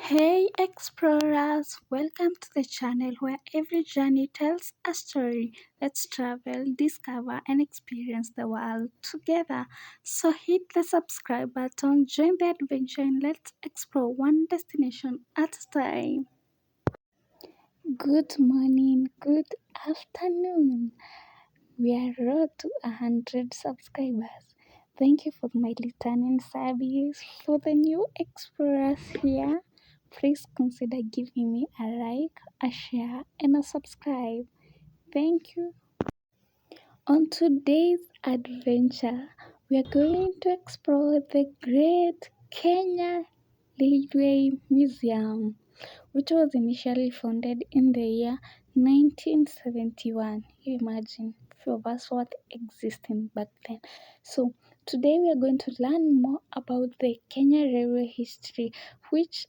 Hey explorers, welcome to the channel where every journey tells a story. Let's travel, discover, and experience the world together. So hit the subscribe button, join the adventure, and let's explore one destination at a time. Good morning, good afternoon. We are road to 100 subscribers. Thank you for my returning service. For the new explorers here, please consider giving me a like, a share, and a subscribe. Thank you. On today's adventure, we are going to explore the Great Kenya Railway Museum, which was initially founded in the year 1971. You imagine, few of us what existing back then. So today we are going to learn more about the Kenya Railway history, which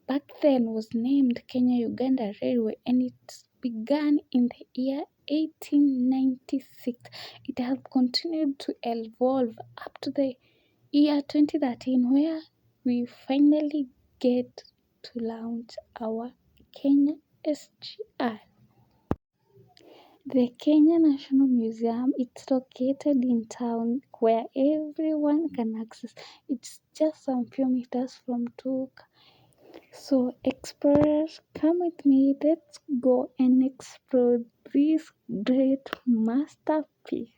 back then was named Kenya-Uganda Railway, and it began in the year 1896. It has continued to evolve up to the year 2013, where we finally get to launch our Kenya SGR. The Kenya National Museum, it's located in town where everyone can access. It's just some few meters from Tuk. So explorers, come with me. Let's go and explore this great masterpiece.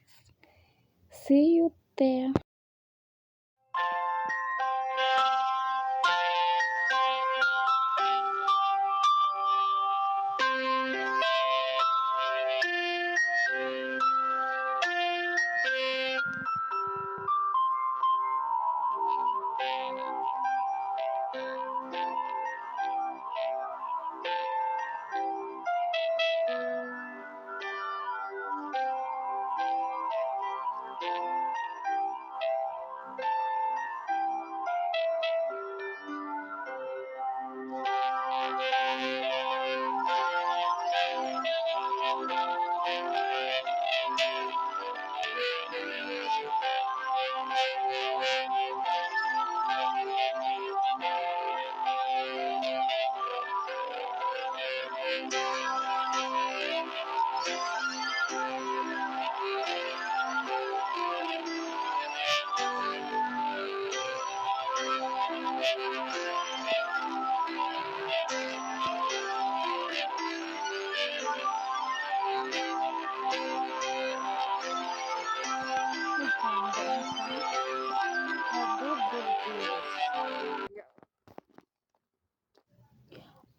See you there.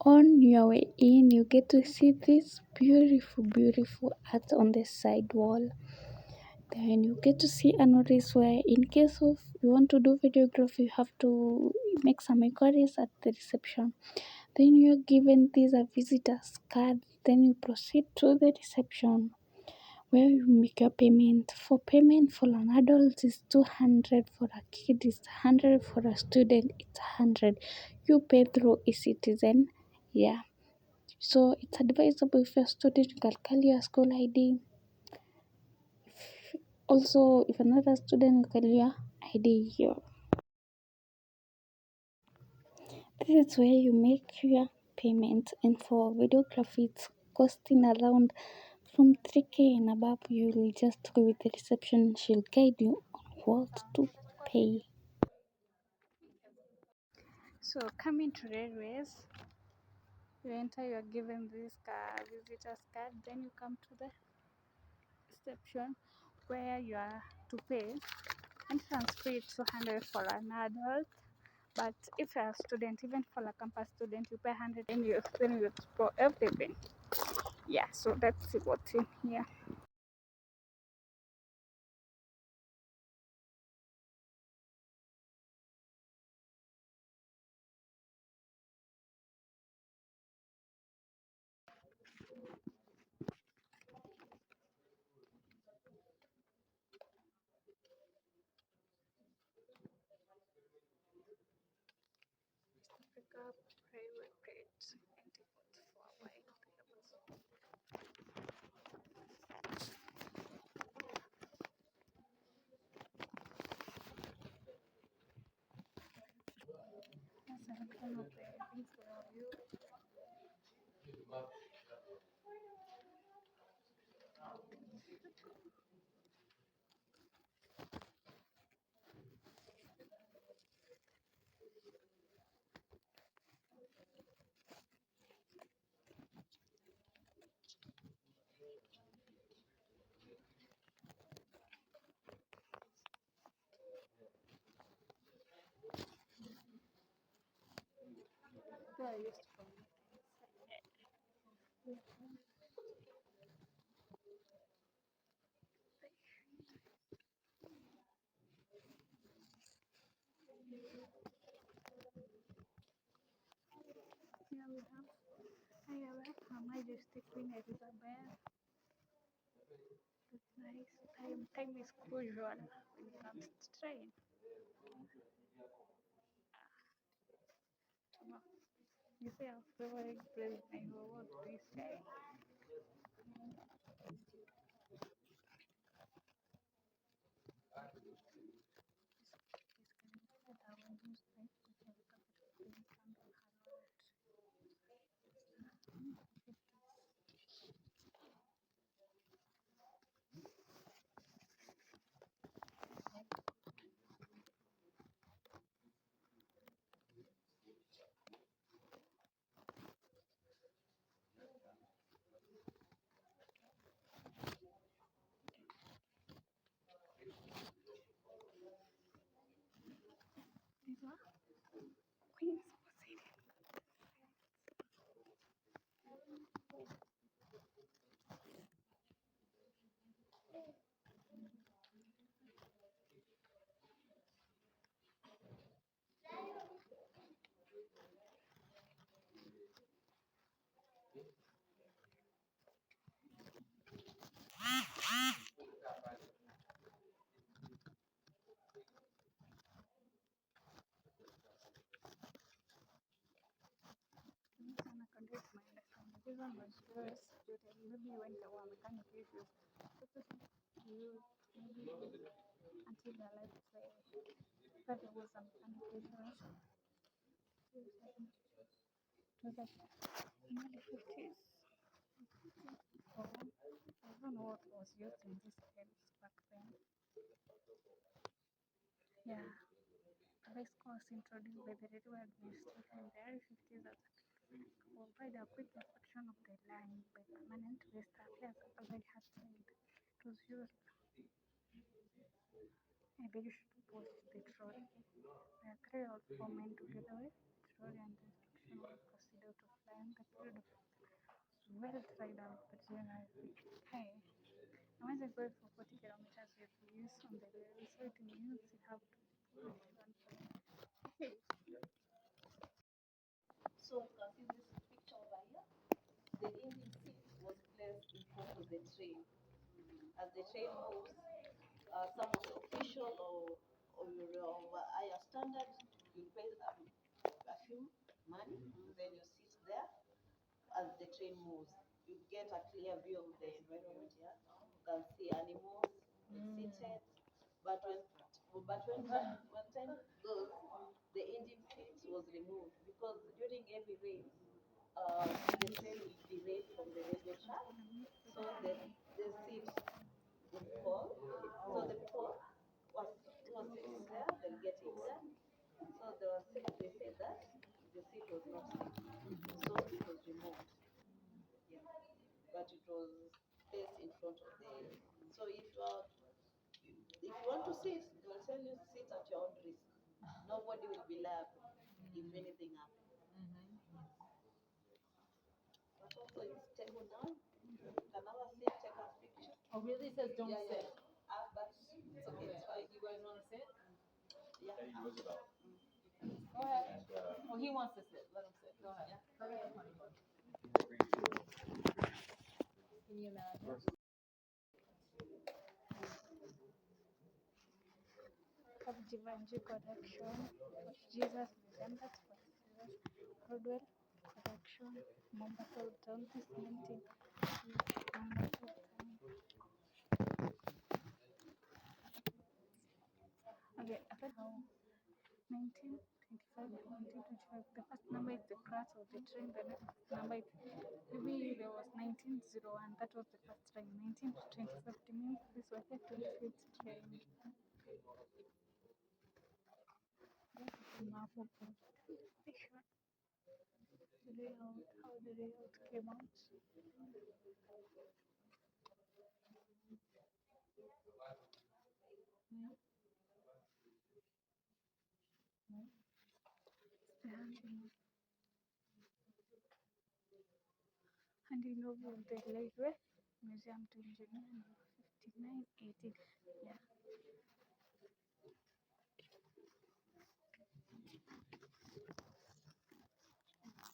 On your way in, you get to see this beautiful art on the side wall. Then you get to see a notice where, in case of you want to do videography, you have to make some inquiries at the reception. Then you're given this a visitor's card. Then you proceed to the reception where you make your payment. For payment for an adult is 200, for a kid is 100, for a student it's 100. You pay through eCitizen. Yeah. So it's advisable if you're a student, you can carry your school ID. Also, if you're not a student, you can carry your ID here. This is where you make your payment, and for videography, it's costing around from 3K and above. You will just go with the reception, she'll guide you on what to pay. So, coming to railways, you enter, you are given this visitor's card, then you come to the reception where you are to pay. Entrance fee is 200 for an adult, but if you're a student, even for a campus student, you pay 100 and you explore everything. Yeah, so that's what's in here. Africa Railway Bridge and depot for wide levels. That's a kind of things Yeah, I used to come. Yeah, we have. I have Her Majesty Queen Elizabeth. That's nice. Time is crucial when it comes to train. You say our favorite president. What do you say? These are Queen's Poseidon. Sana conduct my understanding. This one was yours. Maybe when there were mechanic issues. But this one you maybe until the light say that there was some mechanic issues. It was like nearly 50s. So I don't know what was used in these times back then. Yeah. The bicycle was introduced by the railway administration in the early 50s as to provide a quick inspection of the line by permanent waste affairs, as already had said. It was used a very was the trolley. The three or four men together with trolley and the instruction was procedure to fly on the period of well tried out but generally high. Now as I go for 40 kilometers with use on the rail, so it means you have to pull it one for So you can see this picture over here. The engine seat was placed in front of the train. As the train moves, some of the official or your higher standard, you pay a few money, then you sit there as the train moves. You get a clear view of the environment here. You can see animals seated, but when time goes, the engine seat was removed because during heavy rains, the train will derail from the railway track, so the seat would fall. So the people who are sitting there, they'll get injured. So they said that the seat was not safe, so it was removed. Yeah, but it was placed in front of the. So if you want to sit, they will tell you sit at your own risk. Nobody will be liable if anything happens. But also it's stable now. You can never sit, take a picture. Oh, really? It says don't Yeah, sit. but it's okay, it's fine. You guys want to sit? Yeah. Go ahead. Oh, he wants to sit. Let him sit. Go ahead. Yeah. Go ahead, honey bun. Can you imagine? of Givenchy collection, Jesus December 26th, Rodwell collection, Mombasa Town, this 19. Mombasa Town. Okay, I thought how 19. 1925. The first number is the crash of the train. The next number is maybe there was 1901. That was the first train. 1925 means this was the 25th train. This is the map of the station. The layout, how the layout came out. Handing over the railway museum to engineer number 5918. Yeah.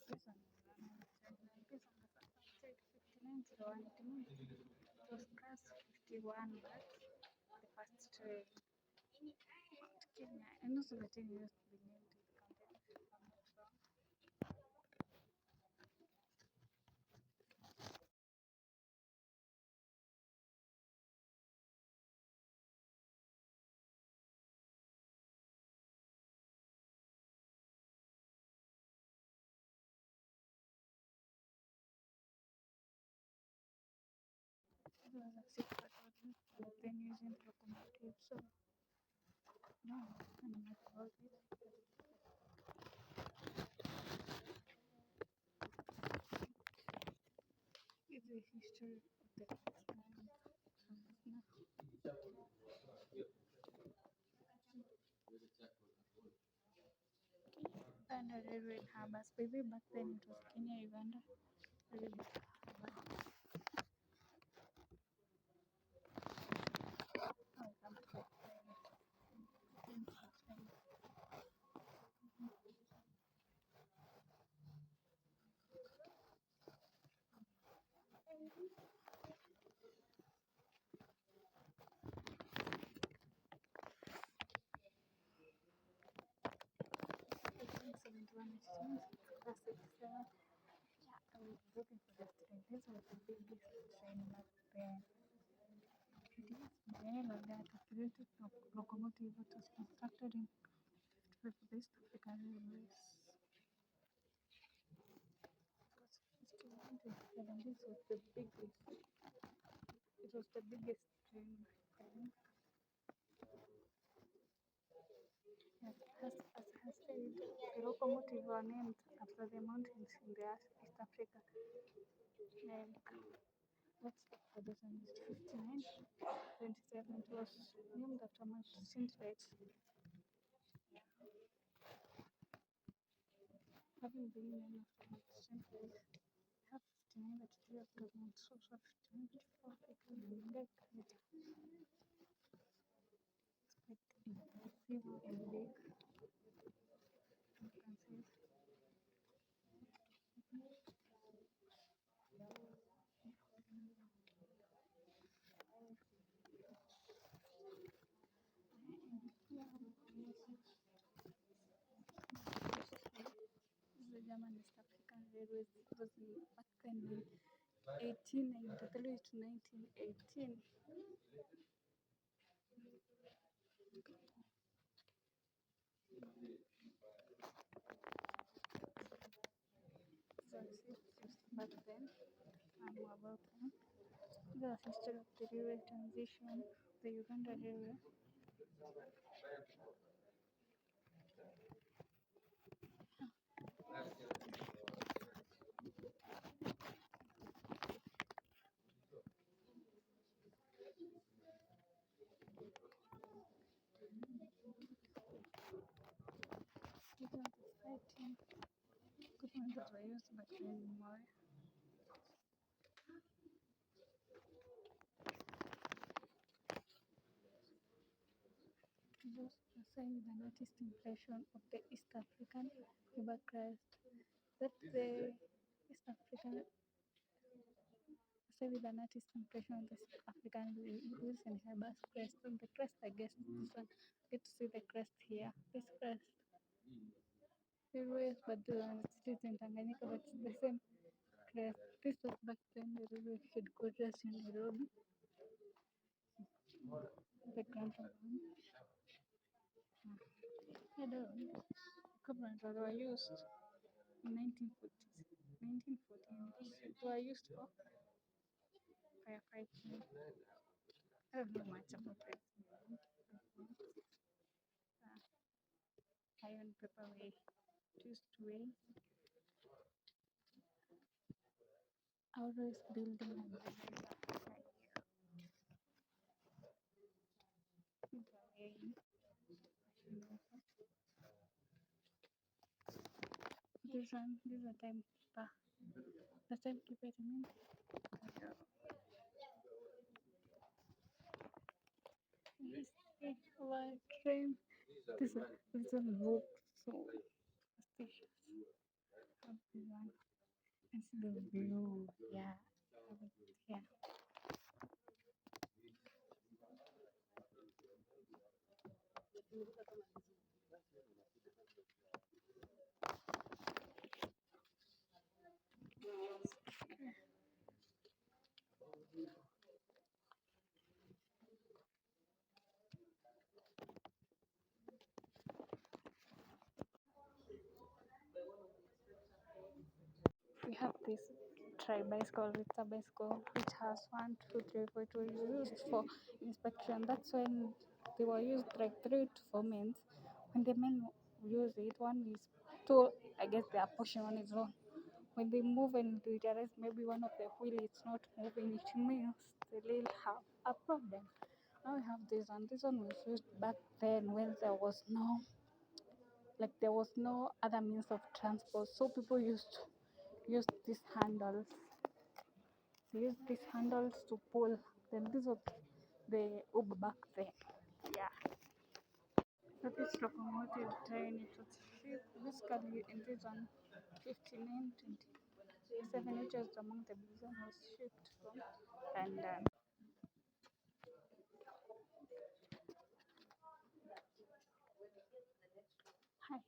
This one, this on the first side, 5901. It was class 51, but the first train. Kenya, and also the train used to be named in County. I'm not sure. It was a secret order, but then using locomotive, so no, I'm not about it. It's the history of the and a railway in harbors. Maybe back then it was Kenya, Uganda, railway harbor. Oh, come to the class 87. Yeah, I was looking for this train. This was the biggest train back then. It is Maela that operated locomotive that was constructed in 55 West African Railways. It was 1927. This was the biggest. It was the biggest train back then. As has said, the locomotive were named after the mountains in the East Africa. And that's the furthest one is 59. 27 was named after Mount St. Having been named after Mount St. have 59 that is after Mount Sosa, 59 before African and Lake. It's quite impressive and big. You can see it. The German East African Railways was back then in 1893 to 1918. So this is just back then and more about them. The history of the railway transition, the Uganda Railway. It was exciting. Equipment that were used back then in Moi. Just the sign with an artist impression of the East African river crest. That's the East African say with an artist impression of the East African Lewis and Herbert crest. On the crest, I guess this one, get to see the crest here. This crest. Railways, but the one it is in Tanganyika, but it's the same crest. This was back then the railway headquarters in Nairobi. The Grand Line. Head on. Cobras that were used in 1940s, 1914s. They were used for firefighting. I don't know much about it. Iron paper way used to weigh. Always building and weighing. This is a timekeeper. The timekeeper, I mean. Yes, like train. This one looks so suspicious. How this one? And see the view. Yeah. Yeah. We have this tri-bicycle, it's a bicycle which has 1, 2, 3, 4. It was used for inspection. That's when they were used like 3 to 4 men. When the men use it, one is told, I guess their portion one is wrong. When they move and realize maybe one of the wheel is not moving, it means they will have a problem. Now we have this one. This one was used back then when there was no other means of transport. So people used to use these handles. They used these handles to pull. Then this was the Uber back then. Yeah. So this locomotive train, it was shipped basically in this one 5927, which was among the Belgium was shipped from. And hi.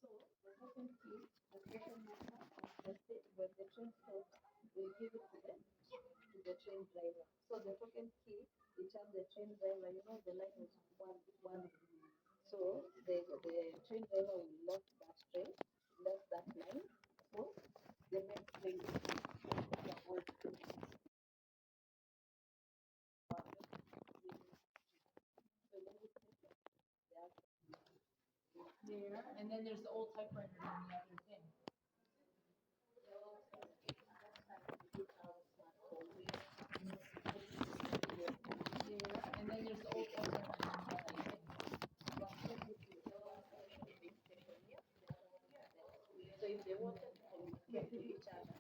So the token key, the station master, when the train stops, will give it to the train driver. So the token key, it tells the train driver, the line is one. So the train driver will lock that train, lock that line. So the next train will come. Yeah, There, and then there's the old typewriter on the other thing. There, and then there's the old typewriter on the other thing. So if they wanted to communicate with each other,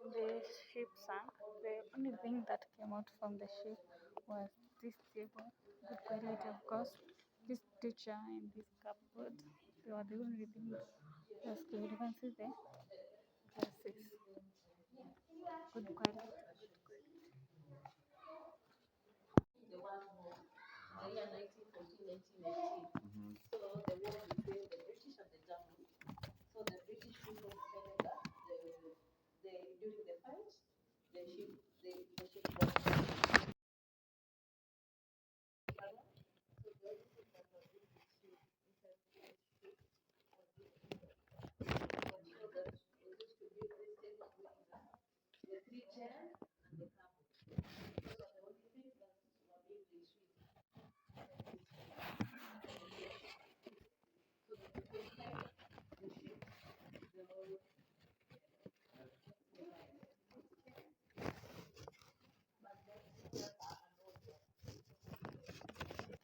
The ship sank. The only thing that came out from the ship was this table, good quality of course, this teacher and this cupboard. They were the only thing rescued. You can see the glasses, good quality. The one more, the year 1914, 1918. So the war between the British and the Germans. So the British people stated that during the fight, the ship was.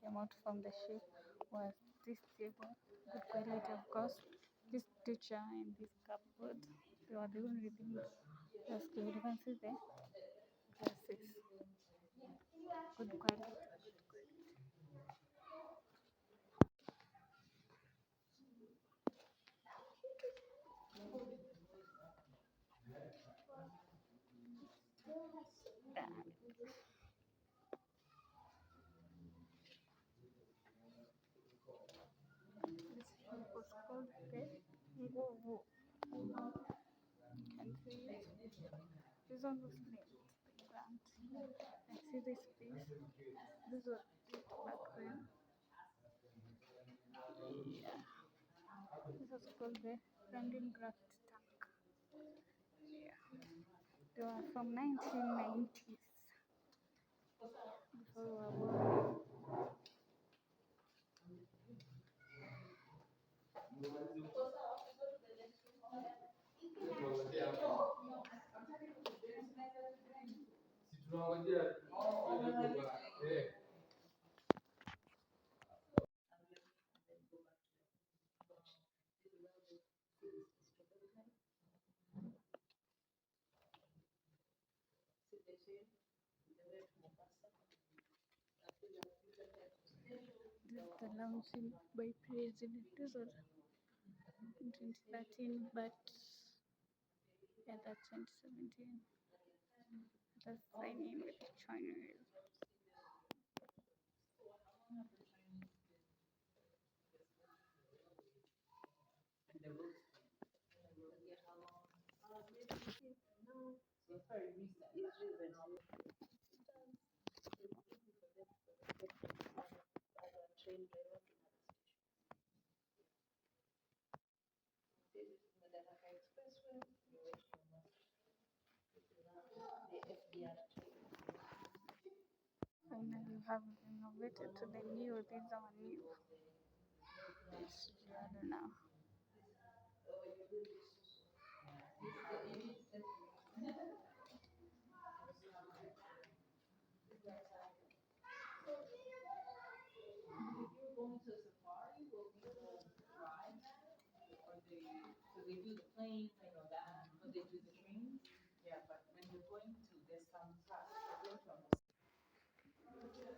Came out from the ship was this table, good quality of course, this teacher and this cupboard. They were the only thing rescued. You can see the glasses, good quality. This ship was called the Nguvu. You can see it. This one was named the Grant. And see this piece. This was built back then. Yeah. This was called the Landingraft tank. Yeah. They were from 1990s. Before we were born. This is the launching by President. This was in 2013, but yeah, that's 2017. That's signing with China. Finally, we have renovated to the new. These are new. It's real now. Going to safari, will people ride that? Or they do the plane, that, but they do the trains? Yeah, but when you're going to, there's some class, you're going to almost.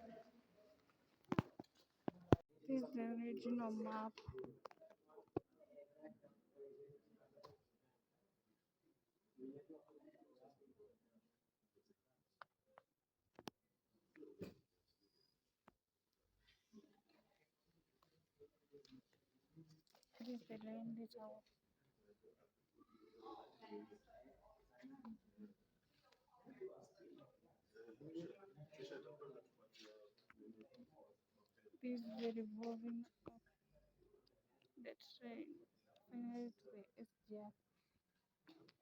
This is the original map. This is the railway tower. This is the revolving of the train. Finally to the SGR.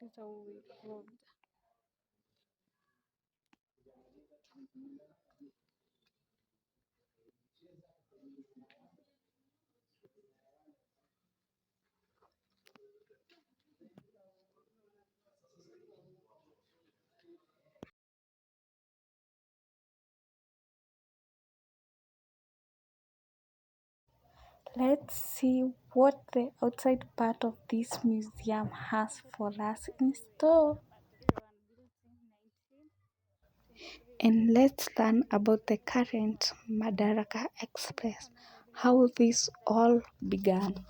This is how we closed. let's see what the outside part of this museum has for us in store. And let's learn about the current Madaraka Express, how this all began.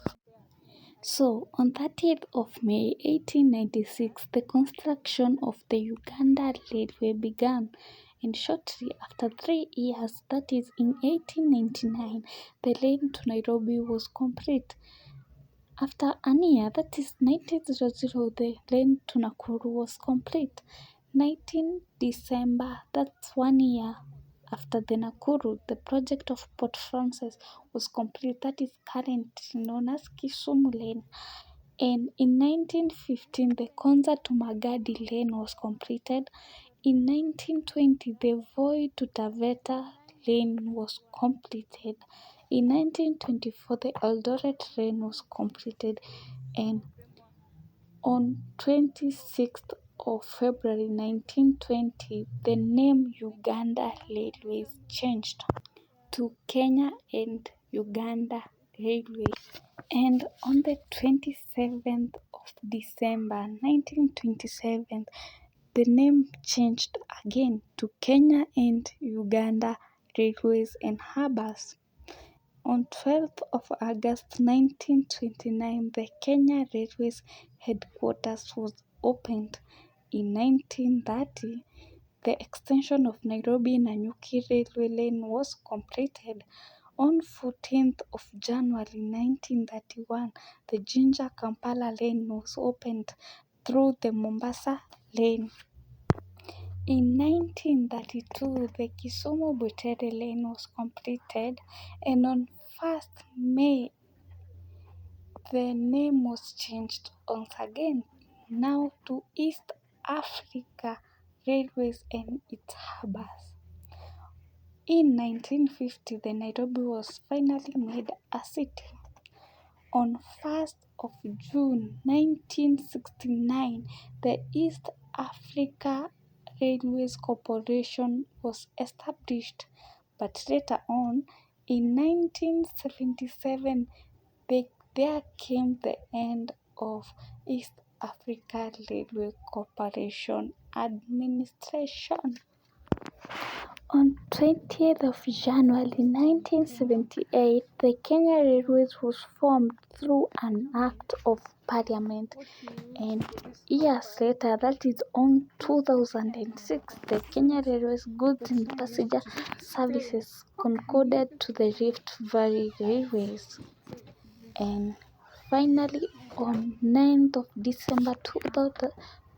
So, on 30th of May 1896, the construction of the Uganda Railway began, and shortly after 3 years, that is in 1899, the line to Nairobi was complete. After a year, that is 1900, the line to Nakuru was complete. 19 December, that's 1 year after the Nakuru, the project of Port Francis was complete. That is currently known as Kisumu Lane. And in 1915, the Konza to Magadi lane was completed. In 1920, the Voi to Taveta lane was completed. In 1924, the Eldoret lane was completed. And on 26th of February 1920, the name Uganda Railways changed to Kenya and Uganda Railways. And on the 27th of December 1927, the name changed again to Kenya and Uganda Railways and Harbours. On 12th of August 1929, the Kenya Railways headquarters was opened. In 1930, the extension of Nairobi-Nanyuki railway lane was completed. On 14th of January 1931, the Jinja-Kampala lane was opened through the Mombasa lane. In 1932, the Kisumu-Butere lane was completed, and on 1st May, the name was changed once again, now to East Africa Railways and its harbours. In 1950, the Nairobi was finally made a city. On 1st of June 1969, the East Africa Railways Corporation was established, but later on, in 1977, there came the end of East Africa Railway Corporation administration. On 20th of January 1978, the Kenya Railways was formed through an Act of Parliament, and years later, that is on 2006, the Kenya Railways Goods and Passenger Services concorded to the Rift Valley Railways. And finally, on 9th of December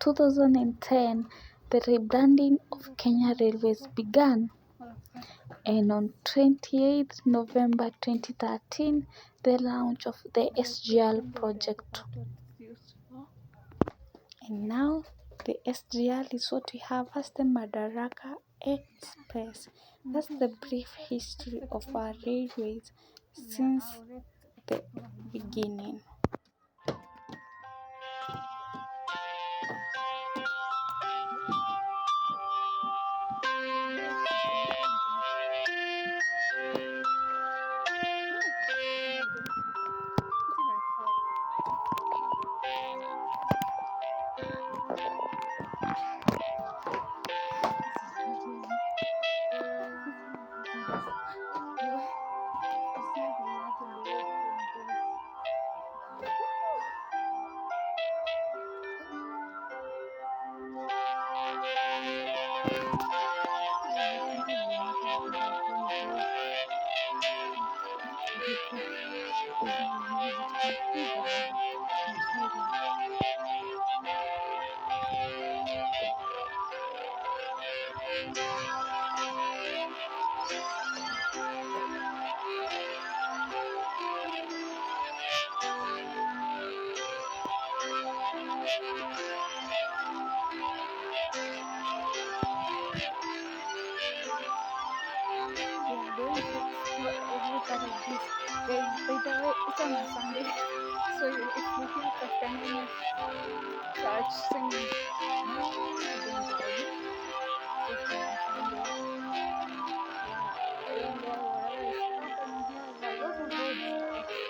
2010, the rebranding of Kenya Railways began. And on 28th November 2013, the launch of the SGR project. And now, the SGR is what we have as the Madaraka Express. That's the brief history of our railways since the beginning. By the way, it's on a Sunday, so if you hear Kastanini's church singing, don't worry, it's on a Sunday. Yeah, and whatever is happening here, there are lots of roads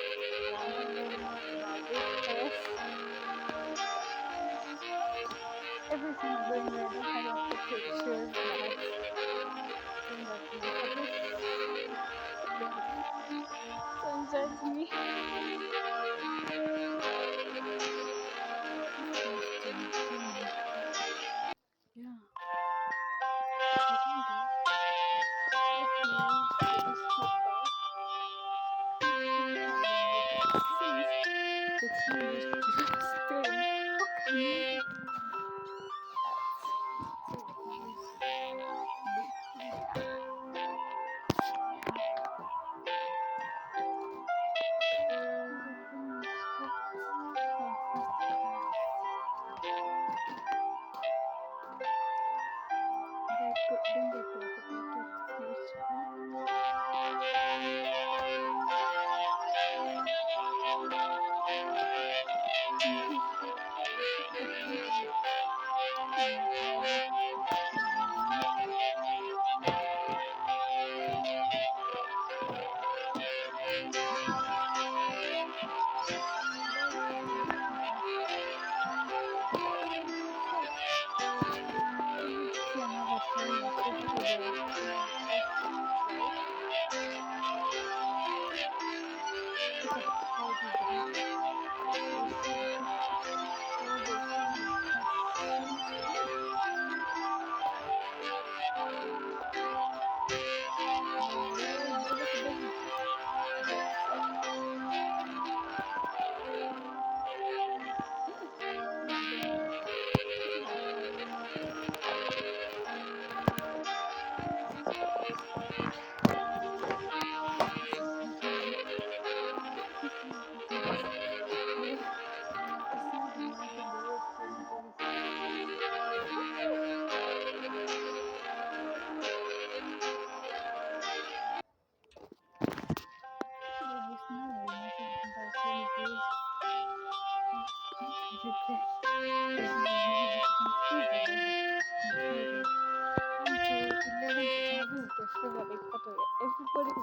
Everybody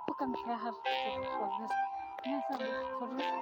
who comes here have to take photos. Yes, I make photos.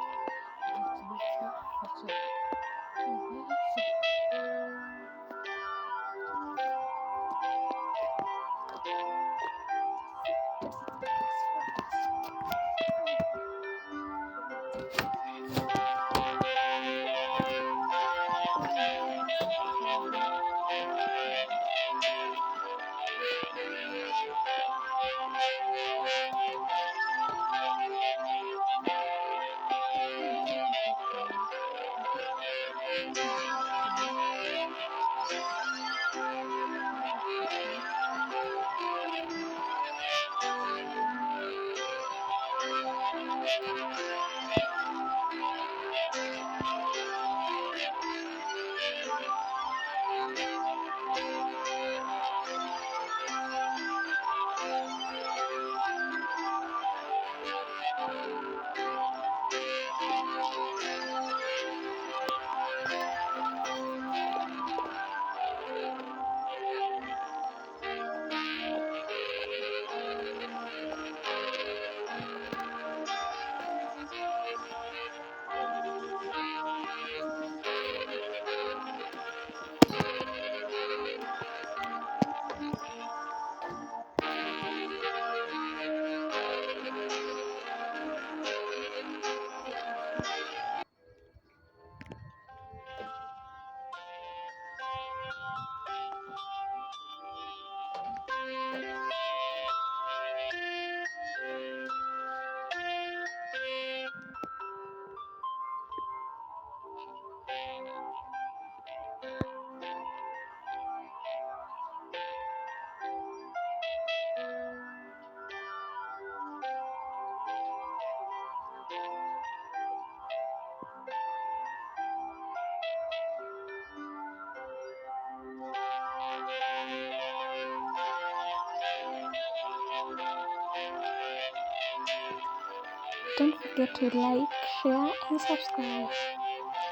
Don't forget to like, share, and subscribe.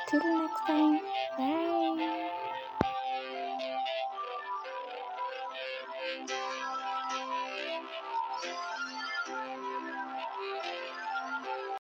Till next time, bye.